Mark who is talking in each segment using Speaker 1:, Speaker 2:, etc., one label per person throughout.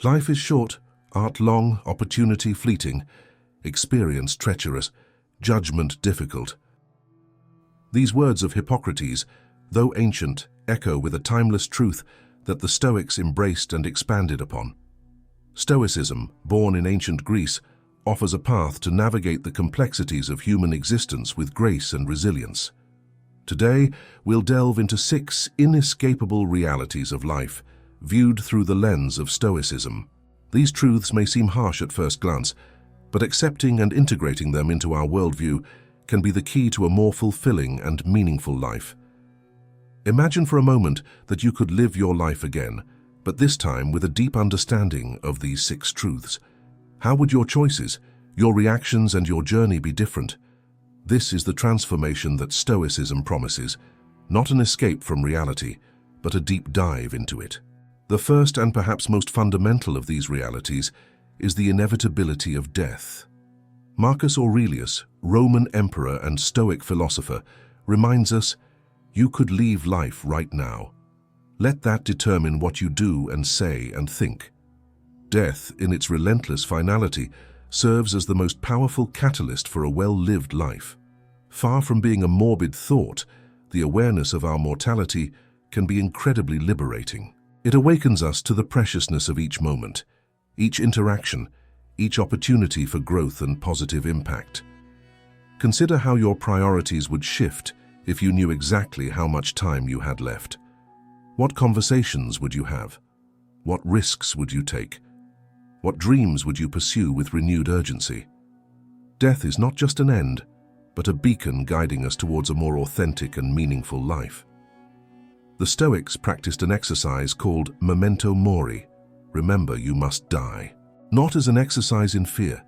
Speaker 1: Life is short, art long, opportunity fleeting, experience treacherous, judgment difficult. These words of Hippocrates, though ancient, echo with a timeless truth that the Stoics embraced and expanded upon. Stoicism, born in ancient Greece, offers a path to navigate the complexities of human existence with grace and resilience. Today, we'll delve into 6 inescapable realities of life, viewed through the lens of Stoicism. These truths may seem harsh at first glance, but accepting and integrating them into our worldview can be the key to a more fulfilling and meaningful life. Imagine for a moment that you could live your life again, but this time with a deep understanding of these 6 truths. How would your choices, your reactions, and your journey be different? This is the transformation that Stoicism promises, not an escape from reality, but a deep dive into it. The first and perhaps most fundamental of these realities is the inevitability of death. Marcus Aurelius, Roman emperor and Stoic philosopher, reminds us, you could leave life right now. Let that determine what you do and say and think. Death, in its relentless finality, serves as the most powerful catalyst for a well-lived life. Far from being a morbid thought, the awareness of our mortality can be incredibly liberating. It awakens us to the preciousness of each moment, each interaction, each opportunity for growth and positive impact. Consider how your priorities would shift if you knew exactly how much time you had left. What conversations would you have? What risks would you take? What dreams would you pursue with renewed urgency? Death is not just an end, but a beacon guiding us towards a more authentic and meaningful life. The Stoics practiced an exercise called memento mori, remember you must die. Not as an exercise in fear,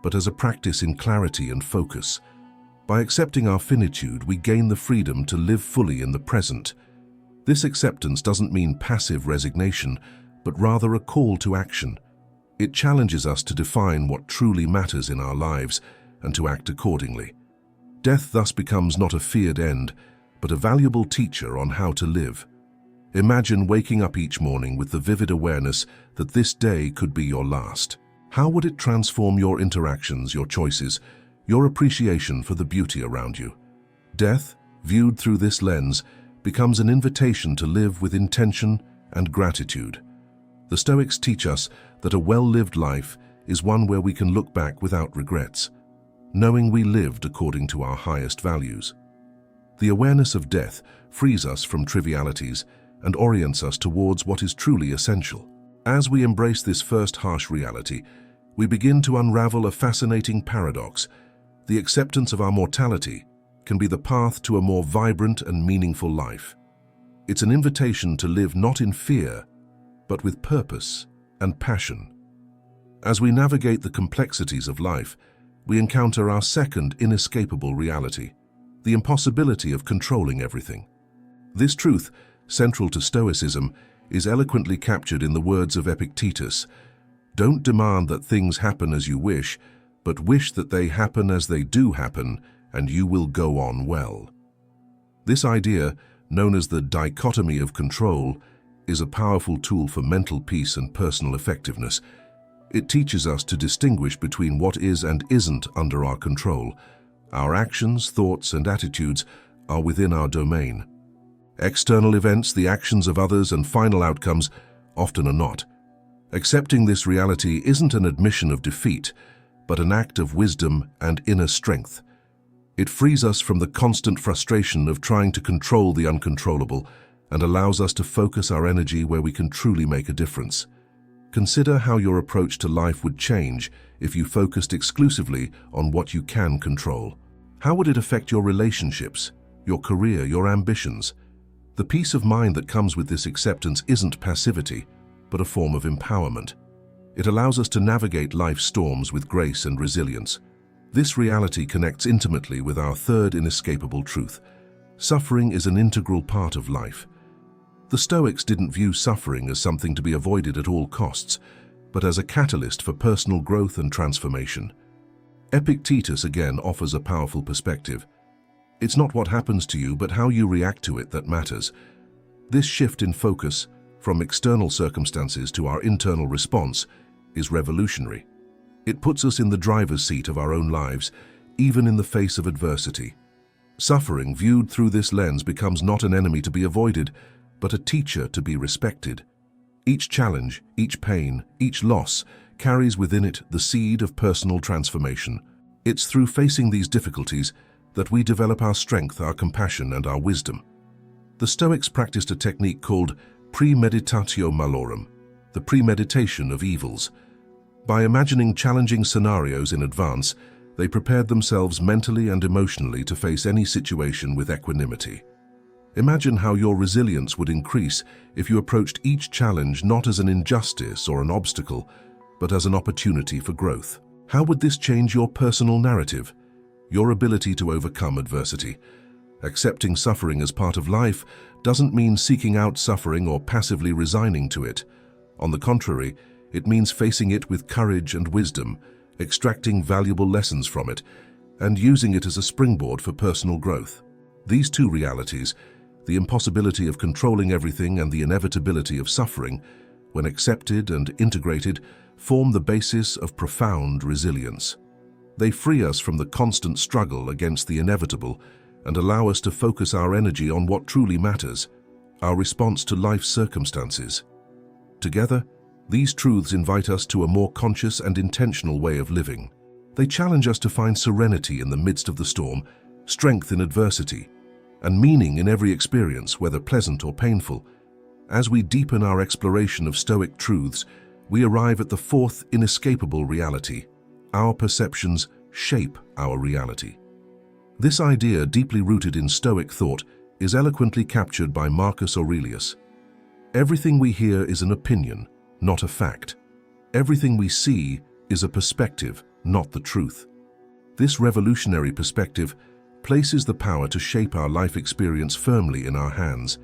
Speaker 1: but as a practice in clarity and focus. By accepting our finitude, we gain the freedom to live fully in the present. This acceptance doesn't mean passive resignation, but rather a call to action. It challenges us to define what truly matters in our lives and to act accordingly. Death thus becomes not a feared end, but a valuable teacher on how to live. Imagine waking up each morning with the vivid awareness that this day could be your last. How would it transform your interactions, your choices, your appreciation for the beauty around you? Death, viewed through this lens, becomes an invitation to live with intention and gratitude. The Stoics teach us that a well-lived life is one where we can look back without regrets, knowing we lived according to our highest values. The awareness of death frees us from trivialities and orients us towards what is truly essential. As we embrace this first harsh reality, we begin to unravel a fascinating paradox. The acceptance of our mortality can be the path to a more vibrant and meaningful life. It's an invitation to live not in fear, but with purpose and passion. As we navigate the complexities of life, we encounter our second inescapable reality, the impossibility of controlling everything. This truth, central to Stoicism, is eloquently captured in the words of Epictetus: "Don't demand that things happen as you wish, but wish that they happen as they do happen, and you will go on well." This idea, known as the dichotomy of control, is a powerful tool for mental peace and personal effectiveness. It teaches us to distinguish between what is and isn't under our control. Our actions, thoughts, and attitudes are within our domain. External events, the actions of others, and final outcomes often are not. Accepting this reality isn't an admission of defeat, but an act of wisdom and inner strength. It frees us from the constant frustration of trying to control the uncontrollable and allows us to focus our energy where we can truly make a difference. Consider how your approach to life would change if you focused exclusively on what you can control. How would it affect your relationships, your career, your ambitions? The peace of mind that comes with this acceptance isn't passivity, but a form of empowerment. It allows us to navigate life's storms with grace and resilience. This reality connects intimately with our third inescapable truth. Suffering is an integral part of life. The Stoics didn't view suffering as something to be avoided at all costs, but as a catalyst for personal growth and transformation. Epictetus again offers a powerful perspective. It's not what happens to you, but how you react to it that matters. This shift in focus from external circumstances to our internal response, is revolutionary. It puts us in the driver's seat of our own lives, even in the face of adversity. Suffering viewed through this lens becomes not an enemy to be avoided, but a teacher to be respected. Each challenge, each pain, each loss carries within it the seed of personal transformation. It's through facing these difficulties that we develop our strength, our compassion, and our wisdom. The Stoics practiced a technique called premeditatio malorum, the premeditation of evils. By imagining challenging scenarios in advance, they prepared themselves mentally and emotionally to face any situation with equanimity. Imagine how your resilience would increase if you approached each challenge not as an injustice or an obstacle, but as an opportunity for growth. How would this change your personal narrative, your ability to overcome adversity? Accepting suffering as part of life doesn't mean seeking out suffering or passively resigning to it. On the contrary, it means facing it with courage and wisdom, extracting valuable lessons from it, and using it as a springboard for personal growth. These two realities, the impossibility of controlling everything and the inevitability of suffering, when accepted and integrated, form the basis of profound resilience. They free us from the constant struggle against the inevitable and allow us to focus our energy on what truly matters, our response to life's circumstances. Together, these truths invite us to a more conscious and intentional way of living. They challenge us to find serenity in the midst of the storm, strength in adversity, and meaning in every experience, whether pleasant or painful. As we deepen our exploration of Stoic truths, we arrive at the fourth inescapable reality: our perceptions shape our reality. This idea, deeply rooted in Stoic thought, is eloquently captured by Marcus Aurelius. Everything we hear is an opinion, not a fact. Everything we see is a perspective, not the truth. This revolutionary perspective places the power to shape our life experience firmly in our hands.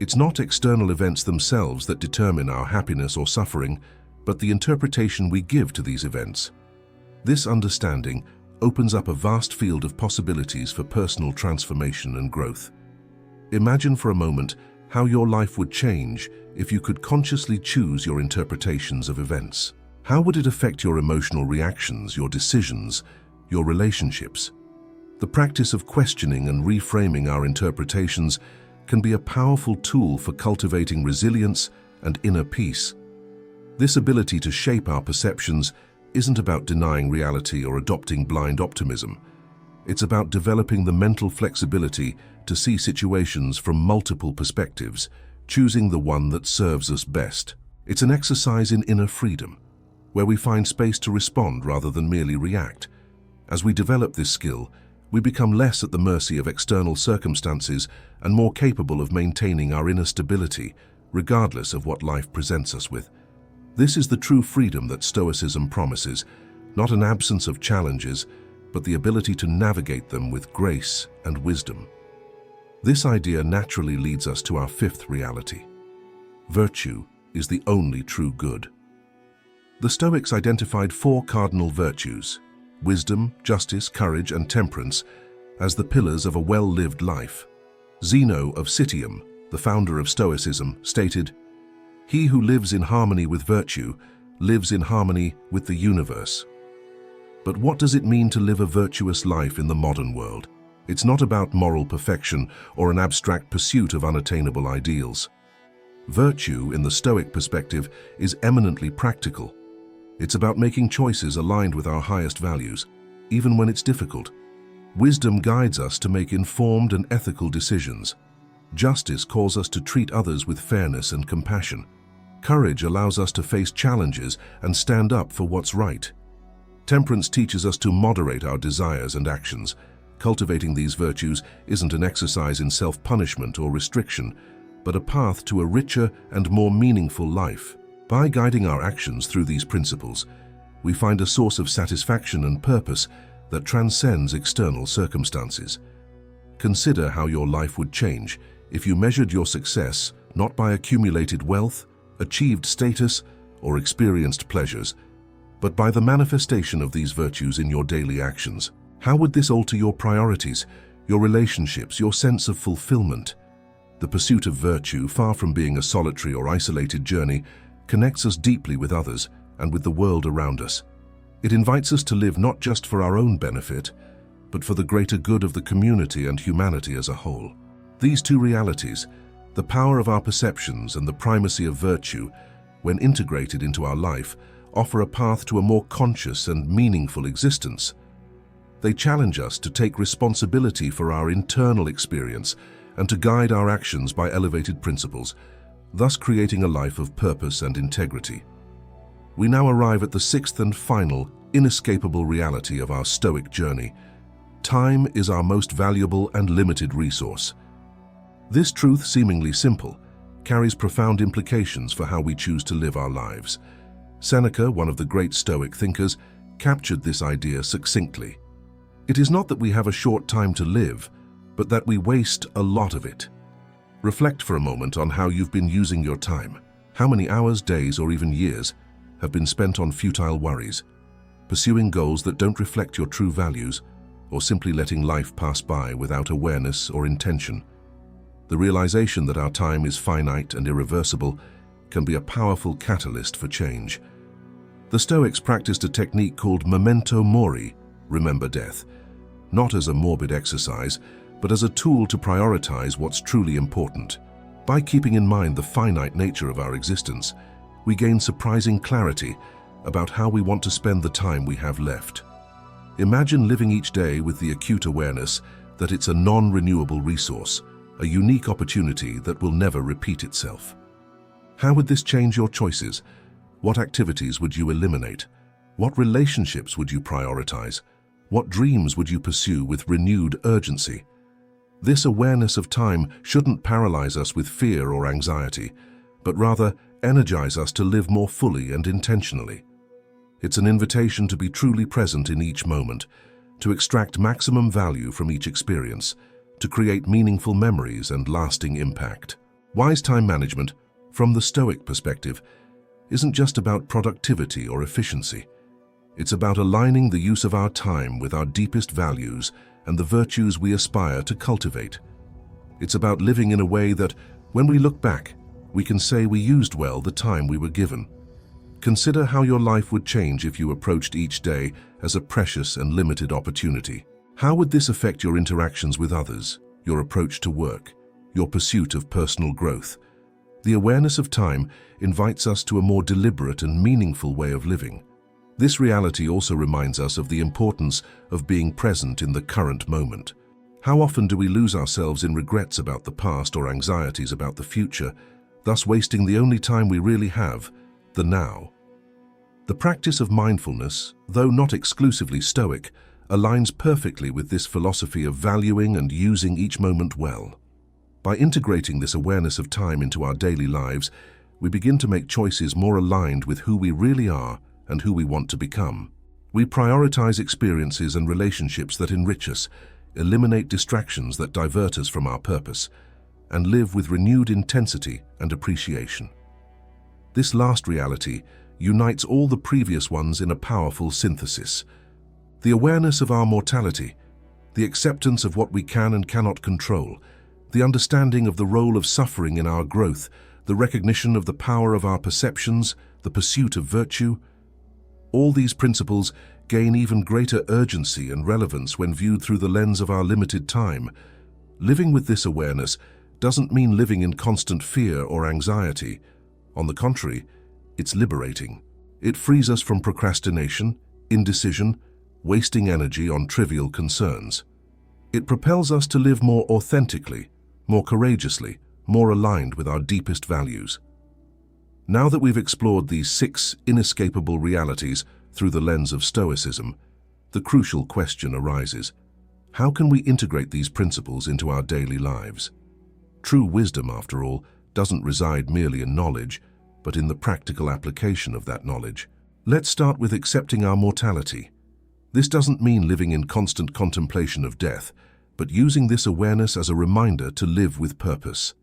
Speaker 1: It's not external events themselves that determine our happiness or suffering, but the interpretation we give to these events. This understanding opens up a vast field of possibilities for personal transformation and growth. Imagine for a moment how your life would change if you could consciously choose your interpretations of events. How would it affect your emotional reactions, your decisions, your relationships? The practice of questioning and reframing our interpretations can be a powerful tool for cultivating resilience and inner peace. This ability to shape our perceptions isn't about denying reality or adopting blind optimism. It's about developing the mental flexibility to see situations from multiple perspectives, choosing the one that serves us best. It's an exercise in inner freedom, where we find space to respond rather than merely react. As we develop this skill, we become less at the mercy of external circumstances and more capable of maintaining our inner stability, regardless of what life presents us with. This is the true freedom that Stoicism promises, not an absence of challenges, but the ability to navigate them with grace and wisdom. This idea naturally leads us to our fifth reality. Virtue is the only true good. The Stoics identified four cardinal virtues: wisdom, justice, courage, and temperance, as the pillars of a well-lived life. Zeno of Citium, the founder of Stoicism, stated, "He who lives in harmony with virtue lives in harmony with the universe." But what does it mean to live a virtuous life in the modern world? It's not about moral perfection or an abstract pursuit of unattainable ideals. Virtue, in the Stoic perspective, is eminently practical. It's about making choices aligned with our highest values, even when it's difficult. Wisdom guides us to make informed and ethical decisions. Justice calls us to treat others with fairness and compassion. Courage allows us to face challenges and stand up for what's right. Temperance teaches us to moderate our desires and actions. Cultivating these virtues isn't an exercise in self-punishment or restriction, but a path to a richer and more meaningful life. By guiding our actions through these principles, we find a source of satisfaction and purpose that transcends external circumstances. Consider how your life would change if you measured your success not by accumulated wealth, achieved status, or experienced pleasures, but by the manifestation of these virtues in your daily actions. How would this alter your priorities, your relationships, your sense of fulfillment? The pursuit of virtue, far from being a solitary or isolated journey, connects us deeply with others and with the world around us. It invites us to live not just for our own benefit, but for the greater good of the community and humanity as a whole. These two realities, the power of our perceptions and the primacy of virtue, when integrated into our life, offer a path to a more conscious and meaningful existence. They challenge us to take responsibility for our internal experience and to guide our actions by elevated principles, thus creating a life of purpose and integrity. We now arrive at the sixth and final, inescapable reality of our Stoic journey. Time is our most valuable and limited resource. This truth, seemingly simple, carries profound implications for how we choose to live our lives. Seneca, one of the great Stoic thinkers, captured this idea succinctly. It is not that we have a short time to live, but that we waste a lot of it. Reflect for a moment on how you've been using your time. How many hours, days, or even years have been spent on futile worries, pursuing goals that don't reflect your true values, or simply letting life pass by without awareness or intention. The realization that our time is finite and irreversible can be a powerful catalyst for change. The Stoics practiced a technique called memento mori, remember death, not as a morbid exercise, but as a tool to prioritize what's truly important. By keeping in mind the finite nature of our existence, we gain surprising clarity about how we want to spend the time we have left. Imagine living each day with the acute awareness that it's a non-renewable resource, a unique opportunity that will never repeat itself. How would this change your choices? What activities would you eliminate? What relationships would you prioritize? What dreams would you pursue with renewed urgency? This awareness of time shouldn't paralyze us with fear or anxiety, but rather energize us to live more fully and intentionally. It's an invitation to be truly present in each moment, to extract maximum value from each experience, to create meaningful memories and lasting impact. Wise time management, from the Stoic perspective, isn't just about productivity or efficiency. It's about aligning the use of our time with our deepest values and the virtues we aspire to cultivate. It's about living in a way that, when we look back, we can say we used well the time we were given. Consider how your life would change if you approached each day as a precious and limited opportunity. How would this affect your interactions with others, your approach to work, your pursuit of personal growth? The awareness of time invites us to a more deliberate and meaningful way of living. This reality also reminds us of the importance of being present in the current moment. How often do we lose ourselves in regrets about the past or anxieties about the future, thus wasting the only time we really have, the now? The practice of mindfulness, though not exclusively Stoic, aligns perfectly with this philosophy of valuing and using each moment well. By integrating this awareness of time into our daily lives, we begin to make choices more aligned with who we really are and who we want to become. We prioritize experiences and relationships that enrich us, eliminate distractions that divert us from our purpose, and live with renewed intensity and appreciation. This last reality unites all the previous ones in a powerful synthesis. The awareness of our mortality, the acceptance of what we can and cannot control, the understanding of the role of suffering in our growth, the recognition of the power of our perceptions, the pursuit of virtue. All these principles gain even greater urgency and relevance when viewed through the lens of our limited time. Living with this awareness doesn't mean living in constant fear or anxiety. On the contrary, it's liberating. It frees us from procrastination, indecision, wasting energy on trivial concerns. It propels us to live more authentically, more courageously, more aligned with our deepest values. Now that we've explored these 6 inescapable realities through the lens of Stoicism, the crucial question arises: how can we integrate these principles into our daily lives? True wisdom, after all, doesn't reside merely in knowledge, but in the practical application of that knowledge. Let's start with accepting our mortality. This doesn't mean living in constant contemplation of death, but using this awareness as a reminder to live with purpose.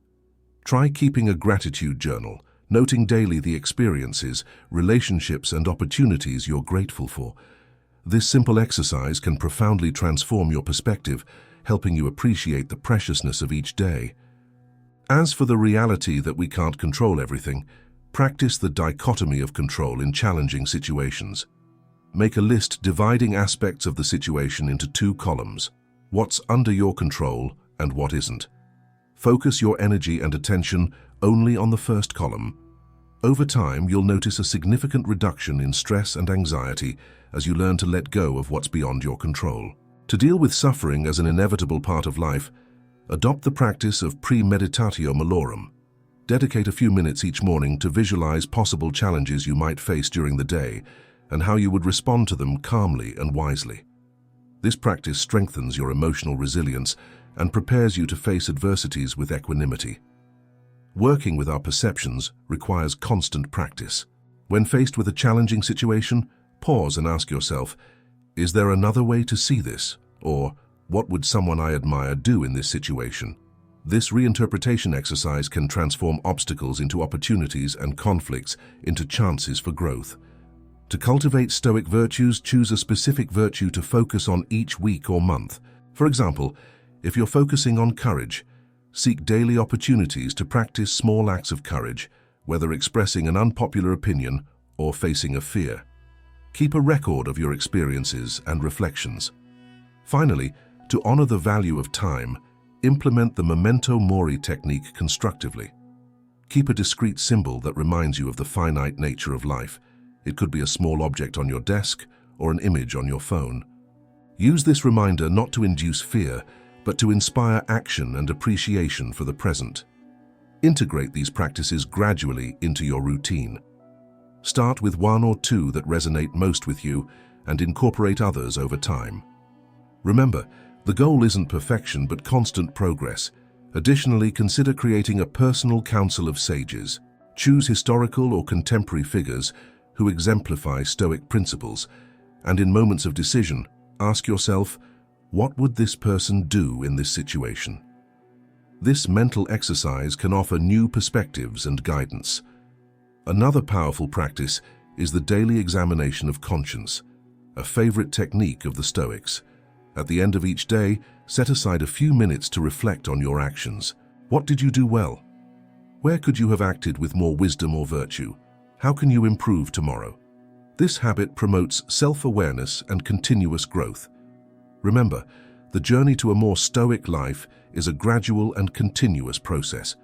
Speaker 1: Try keeping a gratitude journal, noting daily the experiences, relationships, and opportunities you're grateful for. This simple exercise can profoundly transform your perspective, helping you appreciate the preciousness of each day. As for the reality that we can't control everything, practice the dichotomy of control in challenging situations. Make a list dividing aspects of the situation into two columns: what's under your control and what isn't. Focus your energy and attention only on the first column. Over time, you'll notice a significant reduction in stress and anxiety as you learn to let go of what's beyond your control. To deal with suffering as an inevitable part of life, adopt the practice of premeditatio malorum. Dedicate a few minutes each morning to visualize possible challenges you might face during the day and how you would respond to them calmly and wisely. This practice strengthens your emotional resilience and prepares you to face adversities with equanimity. Working with our perceptions requires constant practice. When faced with a challenging situation, pause and ask yourself, is there another way to see this? Or, what would someone I admire do in this situation? This reinterpretation exercise can transform obstacles into opportunities and conflicts into chances for growth. To cultivate Stoic virtues, choose a specific virtue to focus on each week or month. For example, if you're focusing on courage, seek daily opportunities to practice small acts of courage, whether expressing an unpopular opinion or facing a fear. Keep a record of your experiences and reflections. Finally, to honor the value of time, implement the memento mori technique constructively. Keep a discrete symbol that reminds you of the finite nature of life. It could be a small object on your desk or an image on your phone. Use this reminder not to induce fear, but to inspire action and appreciation for the present. Integrate these practices gradually into your routine. Start with one or two that resonate most with you and incorporate others over time. Remember, the goal isn't perfection but constant progress. Additionally, consider creating a personal council of sages. Choose historical or contemporary figures who exemplify Stoic principles, and in moments of decision, ask yourself, what would this person do in this situation? This mental exercise can offer new perspectives and guidance. Another powerful practice is the daily examination of conscience, a favorite technique of the Stoics. At the end of each day, set aside a few minutes to reflect on your actions. What did you do well? Where could you have acted with more wisdom or virtue? How can you improve tomorrow? This habit promotes self-awareness and continuous growth. Remember, the journey to a more Stoic life is a gradual and continuous process.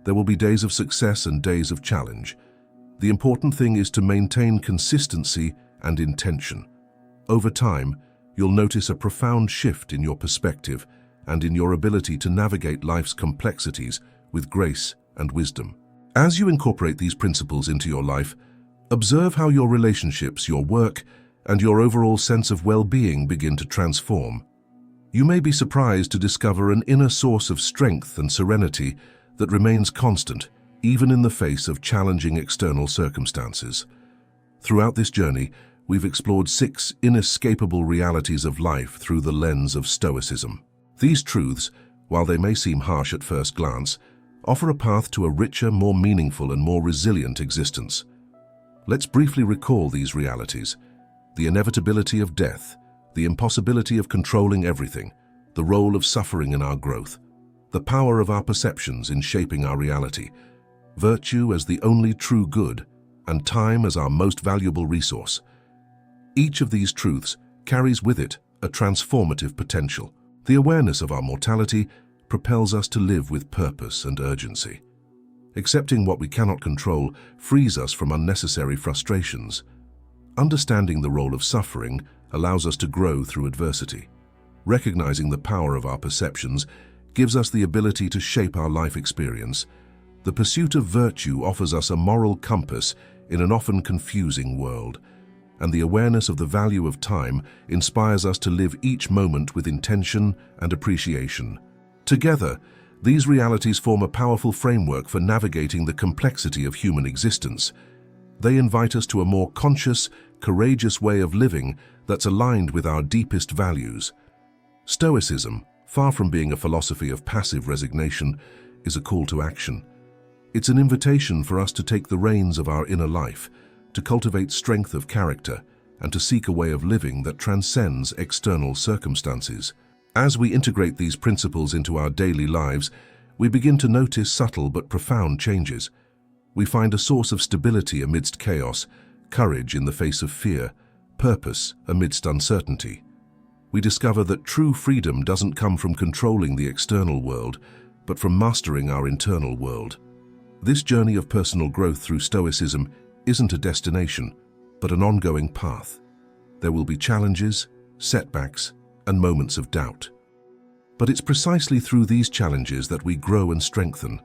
Speaker 1: There will be days of success and days of challenge. The important thing is to maintain consistency and intention. Over time, you'll notice a profound shift in your perspective and in your ability to navigate life's complexities with grace and wisdom. As you incorporate these principles into your life, observe how your relationships, your work, and your overall sense of well-being begin to transform. You may be surprised to discover an inner source of strength and serenity that remains constant, even in the face of challenging external circumstances. Throughout this journey, we've explored 6 inescapable realities of life through the lens of Stoicism. These truths, while they may seem harsh at first glance, offer a path to a richer, more meaningful, and more resilient existence. Let's briefly recall these realities: the inevitability of death, the impossibility of controlling everything, the role of suffering in our growth, the power of our perceptions in shaping our reality, virtue as the only true good, and time as our most valuable resource. Each of these truths carries with it a transformative potential. The awareness of our mortality propels us to live with purpose and urgency. Accepting what we cannot control frees us from unnecessary frustrations. Understanding the role of suffering allows us to grow through adversity. Recognizing the power of our perceptions gives us the ability to shape our life experience. The pursuit of virtue offers us a moral compass in an often confusing world, and the awareness of the value of time inspires us to live each moment with intention and appreciation. Together, these realities form a powerful framework for navigating the complexity of human existence. They invite us to a more conscious, courageous way of living that's aligned with our deepest values. Stoicism, far from being a philosophy of passive resignation, is a call to action. It's an invitation for us to take the reins of our inner life, to cultivate strength of character, and to seek a way of living that transcends external circumstances. As we integrate these principles into our daily lives, we begin to notice subtle but profound changes. We find a source of stability amidst chaos, courage in the face of fear, purpose amidst uncertainty. We discover that true freedom doesn't come from controlling the external world, but from mastering our internal world. This journey of personal growth through Stoicism isn't a destination, but an ongoing path. There will be challenges, setbacks, and moments of doubt. But it's precisely through these challenges that we grow and strengthen.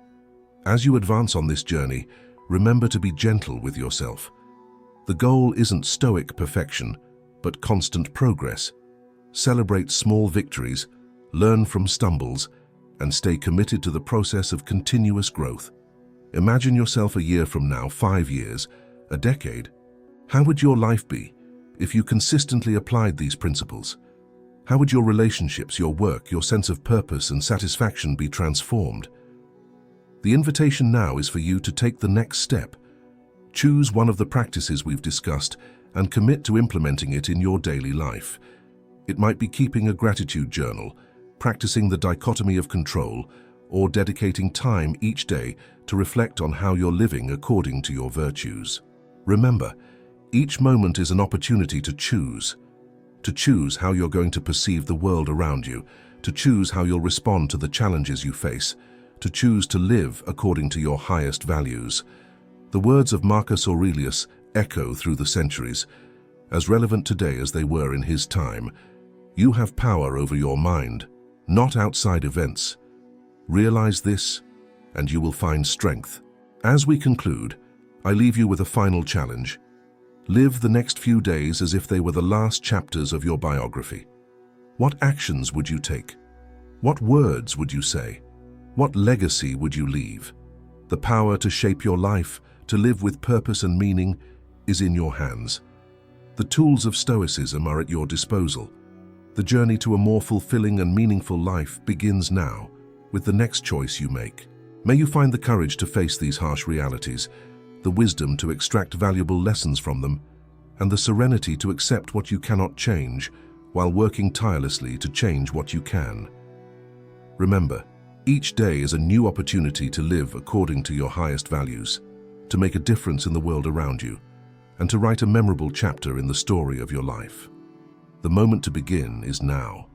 Speaker 1: As you advance on this journey, remember to be gentle with yourself. The goal isn't Stoic perfection, but constant progress. Celebrate small victories, learn from stumbles, and stay committed to the process of continuous growth. Imagine yourself a year from now, 5 years, a decade. How would your life be if you consistently applied these principles? How would your relationships, your work, your sense of purpose and satisfaction be transformed? The invitation now is for you to take the next step. Choose one of the practices we've discussed and commit to implementing it in your daily life. It might be keeping a gratitude journal, practicing the dichotomy of control, or dedicating time each day to reflect on how you're living according to your virtues. Remember, each moment is an opportunity to choose how you're going to perceive the world around you, to choose how you'll respond to the challenges you face, to choose to live according to your highest values. The words of Marcus Aurelius echo through the centuries, as relevant today as they were in his time. You have power over your mind, not outside events. Realize this, and you will find strength. As we conclude, I leave you with a final challenge. Live the next few days as if they were the last chapters of your biography. What actions would you take? What words would you say? What legacy would you leave? The power to shape your life, to live with purpose and meaning, is in your hands. The tools of Stoicism are at your disposal. The journey to a more fulfilling and meaningful life begins now, with the next choice you make. May you find the courage to face these harsh realities, the wisdom to extract valuable lessons from them, and the serenity to accept what you cannot change while working tirelessly to change what you can. Remember, each day is a new opportunity to live according to your highest values, to make a difference in the world around you, and to write a memorable chapter in the story of your life. The moment to begin is now.